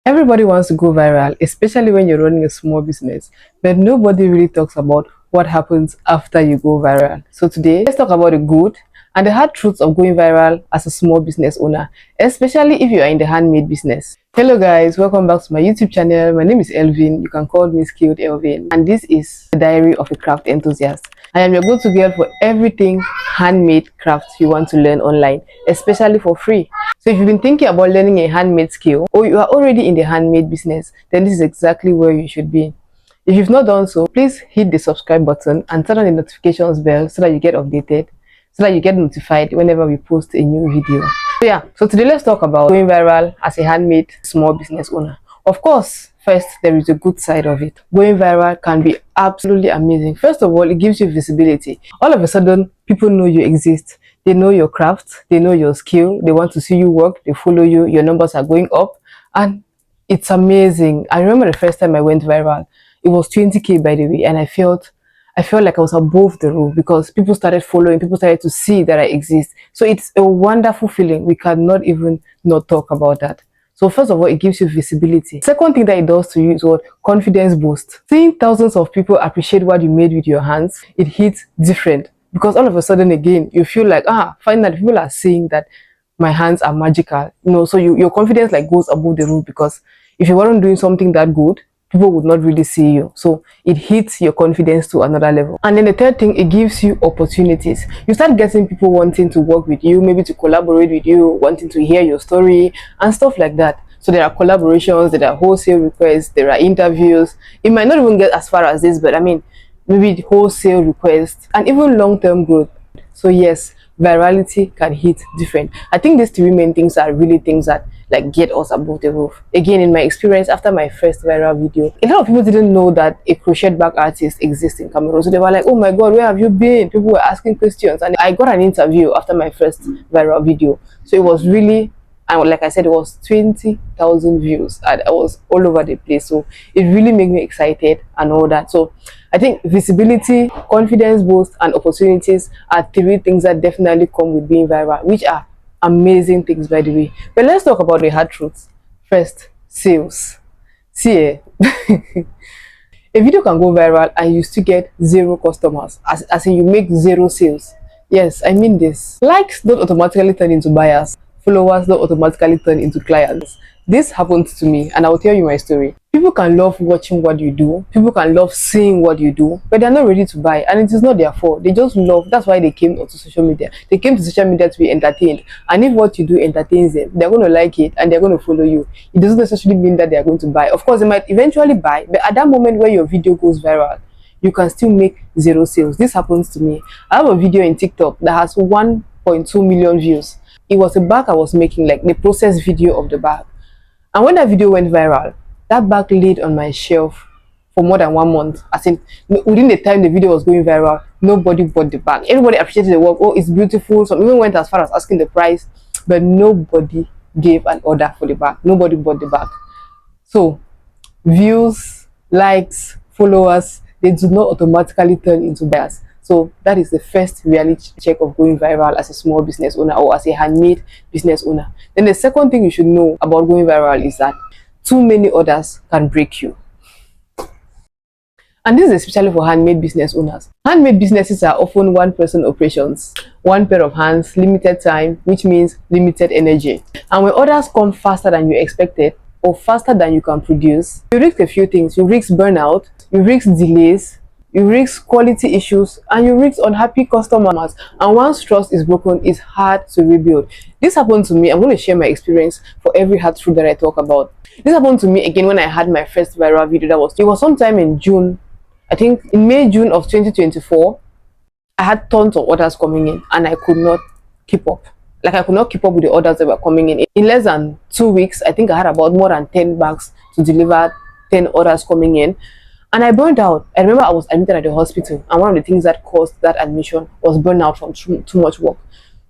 Everybody wants to go viral, especially when you're running a small business, but nobody really talks about what happens after you go viral. So today, let's talk about the good and the hard truths of going viral as a small business owner, especially if you are in the handmade business. Hello guys, welcome back to my YouTube channel. My name is Elvin. You can call me Skilled Elvin, and this is the Diary of a Craft Enthusiast. I am your go-to girl for everything handmade crafts you want to learn online, especially for free. So if you've been thinking about learning a handmade skill, or you are already in the handmade business, then this is exactly where you should be. If you've not done so, please hit the subscribe button and turn on the notifications bell so that you get updated, so that you get notified whenever we post a new video. So today let's talk about going viral as a handmade small business owner. Of course, first, there is a good side of it. Going viral can be absolutely amazing. First of all, it gives you visibility. All of a sudden, people know you exist. They know your craft, they know your skill, they want to see you work, they follow you, your numbers are going up, and it's amazing. I remember the first time I went viral, it was 20K by the way, and I felt like I was above the roof because people started following, people started to see that I exist. So it's a wonderful feeling. We cannot even not talk about that. So first of all, it gives you visibility. Second thing that it does to you is what? Confidence boost. Seeing thousands of people appreciate what you made with your hands, it hits different. Because all of a sudden again, you feel like, finally people are seeing that my hands are magical. So your confidence like goes above the roof, because if you weren't doing something that good, people would not really see you. So it hits your confidence to another level. And then the third thing, it gives you opportunities. You start getting people wanting to work with you, maybe to collaborate with you, wanting to hear your story and stuff like that. So there are collaborations, there are wholesale requests, there are interviews. It might not even get as far as this, but I mean, maybe wholesale requests and even long-term growth. So yes, virality can hit different. I think these three main things are really things that like get us above the roof. Again, in my experience after my first viral video, a lot of people didn't know that a crochet bag artist exists in Cameroon. So they were like, oh my god, where have you been? People were asking questions, and I got an interview after my first viral video. So it was really, and like I said, it was 20,000 views and I was all over the place. So it really made me excited and all that. So I think visibility, confidence boost, and opportunities are three things that definitely come with being viral, which are amazing things by the way. But let's talk about the hard truths. First, sales. See, a video can go viral and you still get zero customers, as in you make zero sales. Yes, I mean this. Likes don't automatically turn into buyers. Followers don't automatically turn into clients. This happened to me, and I'll tell you my story. People can love watching what you do, people can love seeing what you do, but they're not ready to buy, and it is not their fault. They just love. That's why they came to social media. They came to social media to be entertained, and if what you do entertains them, they're going to like it and they're going to follow you. It doesn't necessarily mean that they're going to buy. Of course, they might eventually buy, but at that moment where your video goes viral, you can still make zero sales. This happens to me. I have a video in TikTok that has 1.2 million views. It was a bag I was making, like the process video of the bag. And when that video went viral, that bag laid on my shelf for more than 1 month. I think within the time the video was going viral, nobody bought the bag. Everybody appreciated the work. Oh, it's beautiful. Some even went as far as asking the price, but nobody gave an order for the bag. Nobody bought the bag. So views, likes, followers, they do not automatically turn into buyers. So that is the first reality check of going viral as a small business owner or as a handmade business owner. Then the second thing you should know about going viral is that too many orders can break you. And this is especially for handmade business owners. Handmade businesses are often one-person operations, one pair of hands, limited time, which means limited energy. And when orders come faster than you expected or faster than you can produce, you risk a few things. You risk burnout, you risk delays, you risk quality issues, and you risk unhappy customers. And once trust is broken, it's hard to rebuild. This happened to me. I'm going to share my experience for every hard truth that I talk about. This happened to me again when I had my first viral video. It was sometime in June. I think in May, June of 2024. I had tons of orders coming in and I could not keep up. Like I could not keep up with the orders that were coming in. In less than 2 weeks, I think I had about more than 10 bags to deliver, 10 orders coming in. And I burned out. I remember I was admitted at the hospital, and one of the things that caused that admission was burnout from too much work,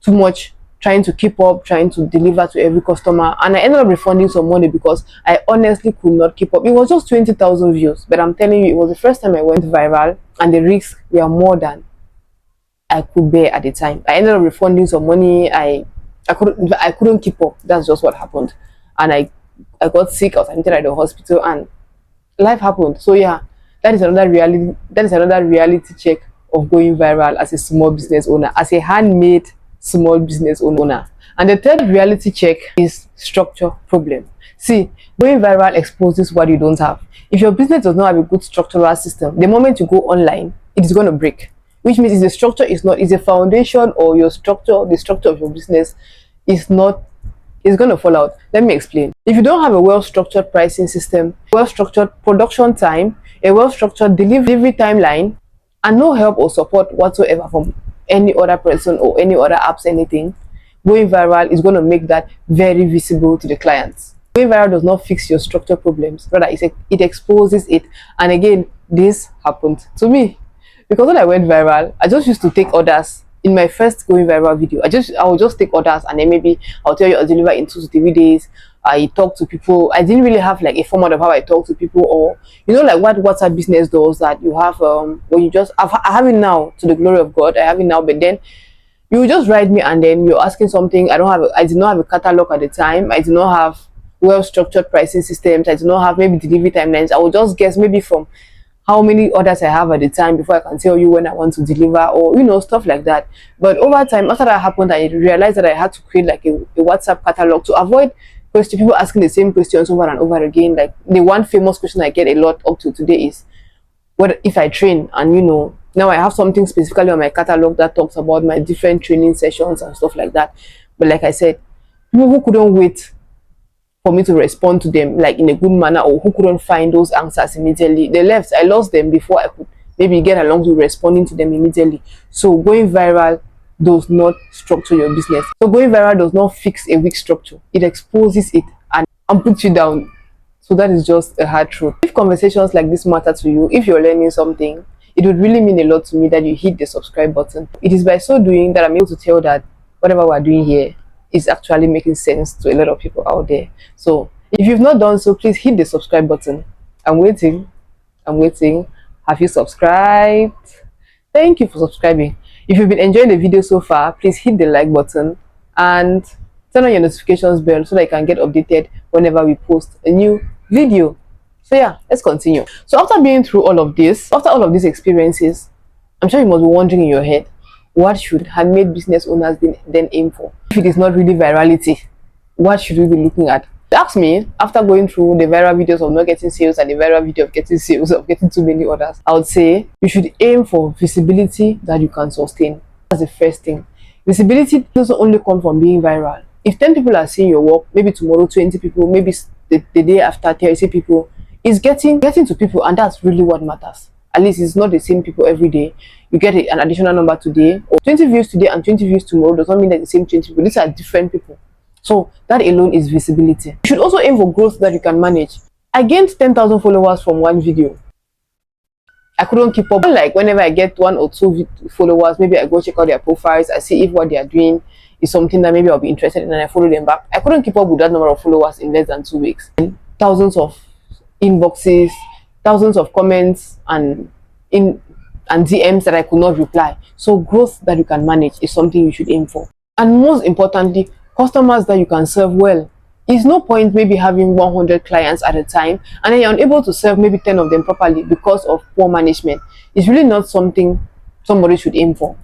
too much trying to keep up, trying to deliver to every customer. And I ended up refunding some money because I honestly could not keep up. It was just 20,000 views, but I'm telling you, it was the first time I went viral, and the risks were more than I could bear at the time. I ended up refunding some money. I couldn't keep up. That's just what happened, and I I got sick, I was admitted at the hospital, and life happened. So yeah, that is another reality. That is another reality check of going viral as a small business owner, as a handmade small business owner. And the third reality check is structure problem. See, going viral exposes what you don't have. If your business does not have a good structural system, the moment you go online, it is going to break. Which means if the structure is not, is a foundation, or your structure, the structure of your business is not, is going to fall out. Let me explain. If you don't have a well-structured pricing system, well-structured production time, a well-structured delivery timeline, and no help or support whatsoever from any other person or any other apps, anything, going viral is going to make that very visible to the clients. Going viral does not fix your structure problems, rather it exposes it. And again, this happened to me, because when I went viral, I just used to take orders. In my first going viral video, I will just take orders, and then maybe I'll tell you I'll deliver in 2 to 3 days. I talk to people. I didn't really have like a format of how I talk to people, or like what WhatsApp business does, that you have when you just I have it now, to the glory of God. I have it now, but then you just write me, and then you're asking something. I did not have a catalog at the time. I did not have well structured pricing systems. I did not have maybe delivery timelines. I will just guess maybe from how many orders I have at the time before I can tell you when I want to deliver, or stuff like that. But over time, after that happened, I realized that I had to create like a WhatsApp catalog to avoid people asking the same questions over and over again. Like the one famous question I get a lot up to today is, what if I train, and now I have something specifically on my catalog that talks about my different training sessions and stuff like that. But like I said, people who couldn't wait for me to respond to them like in a good manner, or who couldn't find those answers immediately, they left. I lost them before I could maybe get along to responding to them immediately. So going viral does not structure your business. So going viral does not fix a weak structure. It exposes it and puts you down. So that is just a hard truth. If conversations like this matter to you, if you're learning something, it would really mean a lot to me that you hit the subscribe button. It is by so doing that I'm able to tell that whatever we're doing here is actually making sense to a lot of people out there. So if you've not done so, please hit the subscribe button. I'm waiting. Have you subscribed? Thank you for subscribing. If you've been enjoying the video so far, please hit the like button and turn on your notifications bell so that you can get updated whenever we post a new video. So yeah, let's continue. So after being through all of this, after all of these experiences, I'm sure you must be wondering in your head, what should handmade business owners then aim for? If it is not really virality, what should we be looking at? Ask me, after going through the viral videos of not getting sales and the viral video of getting sales, of getting too many orders, I would say you should aim for visibility that you can sustain. That's the first thing. Visibility doesn't only come from being viral. If 10 people are seeing your work, maybe tomorrow 20 people, maybe the day after 30 people, it's getting to people, and that's really what matters. At least it's not the same people every day. You get an additional number today, or 20 views today and 20 views tomorrow does not mean that the same 20 people. These are different people. So that alone is visibility. You should also aim for growth that you can manage. I gained 10,000 followers from one video. I couldn't keep up. Like whenever I get 1 or 2 followers, maybe I go check out their profiles. I see if what they are doing is something that maybe I'll be interested in, and I follow them back. I couldn't keep up with that number of followers in less than 2 weeks. And thousands of inboxes, thousands of comments, and DMs that I could not reply. So growth that you can manage is something you should aim for. And most importantly, customers that you can serve well. It's no point maybe having 100 clients at a time and then you're unable to serve maybe 10 of them properly because of poor management. It's really not something somebody should aim for.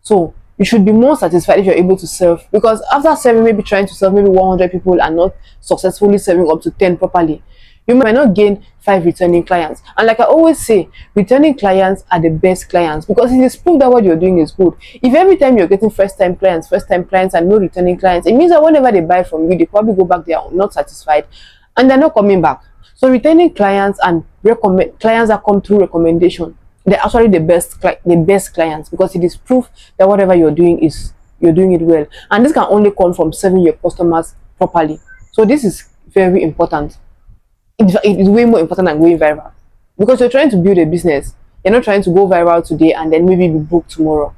So you should be more satisfied if you're able to serve, because after serving, maybe trying to serve maybe 100 people and not successfully serving up to 10 properly, you might not gain 5 returning clients. And like I always say, returning clients are the best clients, because it is proof that what you're doing is good. If every time you're getting first time clients and no returning clients, it means that whenever they buy from you, they probably go back, they are not satisfied and they're not coming back. So returning clients and clients that come through recommendation, they're actually the best clients, because it is proof that whatever you're doing it well. And this can only come from serving your customers properly. So this is very important. It is way more important than going viral, because you're trying to build a business. You're not trying to go viral today and then maybe be broke tomorrow.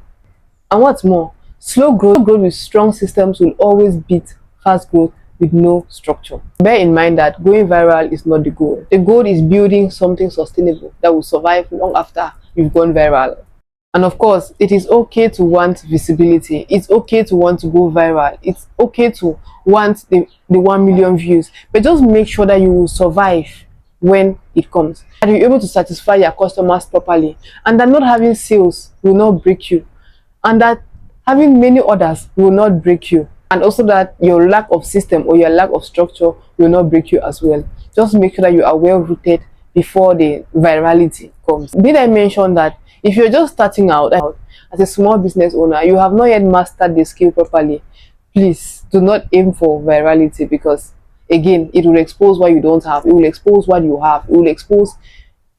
And what's more, slow growth with strong systems will always beat fast growth with no structure. Bear in mind that going viral is not the goal. The goal is building something sustainable that will survive long after you've gone viral. And of course, it is okay to want visibility. It's okay to want to go viral. It's okay to want the 1 million views. But just make sure that you will survive when it comes. That you're able to satisfy your customers properly. And that not having sales will not break you. And that having many orders will not break you. And also that your lack of system or your lack of structure will not break you as well. Just make sure that you are well rooted before the virality comes. Did I mention that if you're just starting out as a small business owner, you have not yet mastered the skill properly, please do not aim for virality, because again, it will expose what you don't have, it will expose what you have, it will expose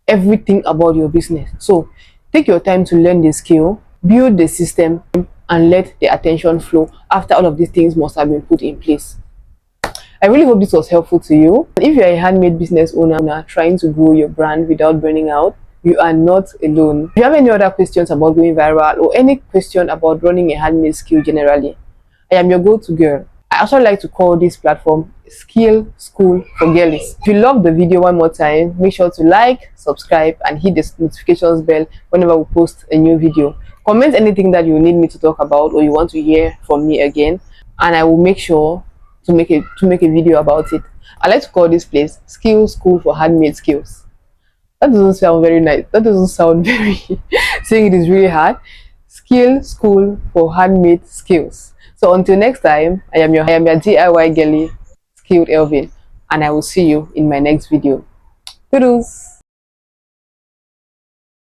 everything about your business. So take your time to learn the skill, build the system, and let the attention flow after all of these things must have been put in place. I really hope this was helpful to you. If you're a handmade business owner trying to grow your brand without burning out, you are not alone. If you have any other questions about going viral or any question about running a handmade skill generally, I am your go-to girl. I also like to call this platform Skill School for Girlies. If you love the video one more time, make sure to like, subscribe, and hit the notifications bell whenever we post a new video. Comment anything that you need me to talk about or you want to hear from me again, and I will make sure to make a video about it. I like to call this place Skill School for Handmade Skills. That doesn't sound very nice. That doesn't sound very saying it is really hard. Skill School for Handmade Skills. So until next time, I am your DIY girly, Skilled Elvin, and I will see you in my next video. Toodles!